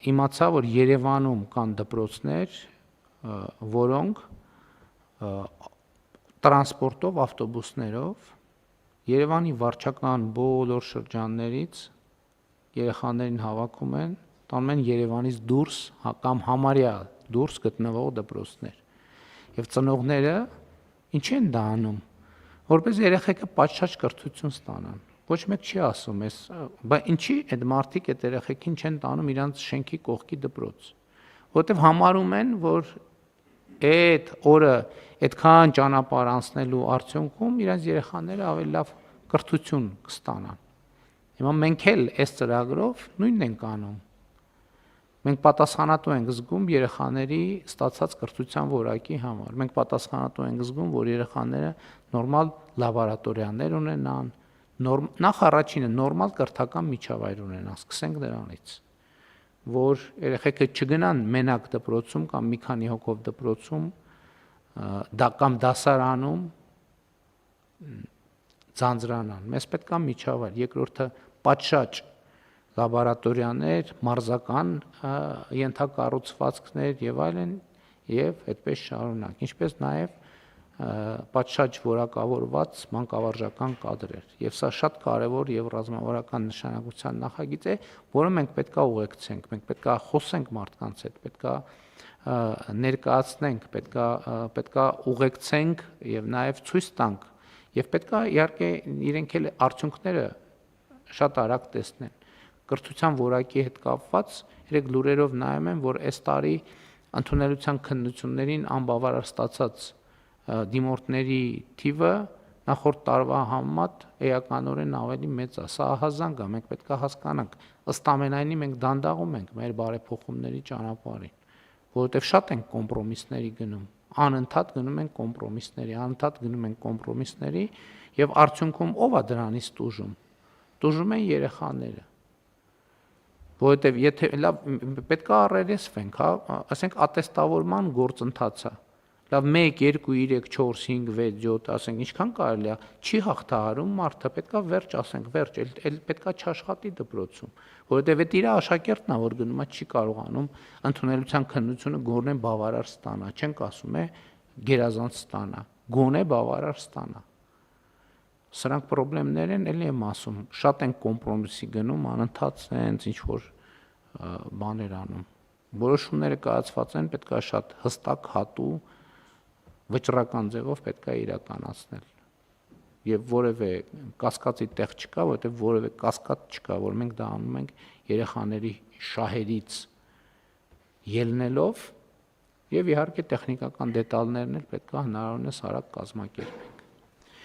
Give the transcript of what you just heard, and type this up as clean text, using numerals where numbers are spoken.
իմացա, որ Երևանում կան դպրոցներ, որոնք տրանսպորտով, ավտոբուսներով Երևանի վարչական բոլոր շրջաններից երեխաներին հավաքում են, տանում են Երևանից դուրս կամ համարյա դուրս գտնվող դպրոցներ։ Եվ ծնողները ինչի են դա անում, որպես երեխեքը պատշաճ կրթություն ստանան։ Ոչ մեկ չի ասում, բայց ինչի այդ մարդիկ այդ երեխեքին չեն տանում իրանց շենքի կողքի դպրոց, որովհետև համարում են, որ այդ օրը այդքան ճանապարհ անցնելու արդյունքում իրանց երեխաները ավելի լավ կրթություն կստանան։ Հիմա մենք էլ այս ծրագրով նույնն ենք անում։ Մենք պատասխանատու ենք զգում երեխաների ստացած կրթության որակի համար։ Մենք պատասխանատու ենք զգում, որ երեխաները նորմալ լաբորատորիաներ ունենան, նախ առաջինը նորմալ կրթական միջավայր ունենան, սկսենք դրանից, որ երեխեքը չգնան մենակ դպրոցում կամ մի քանի հոգով դպրոցում կամ դասարանում ձանձրանան։ Մեզ պետք է միջավայր, երկրորդը պատշաճ լաբորատորիաներ, մարզական ենթակառուցվածքներ եւ այլն եւ այդպես շարունակ, ինչպես նաեւ պատշաճ որակավորված մանկավարժական կադրեր։ Եվ սա շատ կարևոր եւ ռազմավարական նշանակության նախագիծ է, որը մենք պետք է ուղեկցենք, մենք պետք է խոսենք մարդկանց հետ, պետք է ներկայացնենք, պետք է ուղեկցենք եւ նաեւ ցույց տանք եւ պետք է իհարկե իրենք էլ արդյունքները շատ արագ տեսնեն։ Կրթության որակի հետ կապված երեք լուրերով նայում եմ, որ այս տարի ընդունելության քննություններին անբավարար ստացած դիմորդների թիվը նախորդ տարվա համեմատ էականորեն ավելի մեծ է։ Սա ահազանգ է, մենք պետք է հասկանանք։ Ըստ ամենայնի մենք դանդաղում ենք մեր բարեփոխումների ճանապարհին, որովհետև շատ ենք կոմպրոմիսների գնում, անընդհատ գնում ենք կոմպրոմիսների եւ արդյունքում ով է դրանից տուժում։ Տուժում են երեխաները։ Որովհետև եթե լավ պետք է առերեսվենք, հա, ասենք ատեստավորման գործընթացը։ Լավ 1, 2, 3, 4, 5, 6, 7, ասենք ինչքան կարելի է, չի հաղթահարում մարդը, պետք է վերջ, ասենք վերջ, էլ պետք է չաշխատի դպրոցում, որովհետև այդ իր աշակերտն է, որ գնում է չի կարողանում ընդունելության քննությունը գոնե բավարար ստանա, չենք ասում գերազանց ստանա, գոնե բավարար ստանա։ Սրանք խնդիրներ են, էլի եմ ասում, շատ են կոմպրոմիսի գնում, անընդհատ հենց ինչ որ բաներ անում։ Որոշումները կայացված են, պետք է շատ հստակ, հատու, վճռական ձևով պետք է իրականացնել։ Եվ որևէ կասկածի տեղ չկա, որովհետև որևէ կասկած չկա, որ մենք դա անում ենք երեխաների շահերից ելնելով եւ իհարկե տեխնիկական դետալներն էլ պետք է հնարավորինս արագ կազմակերպենք։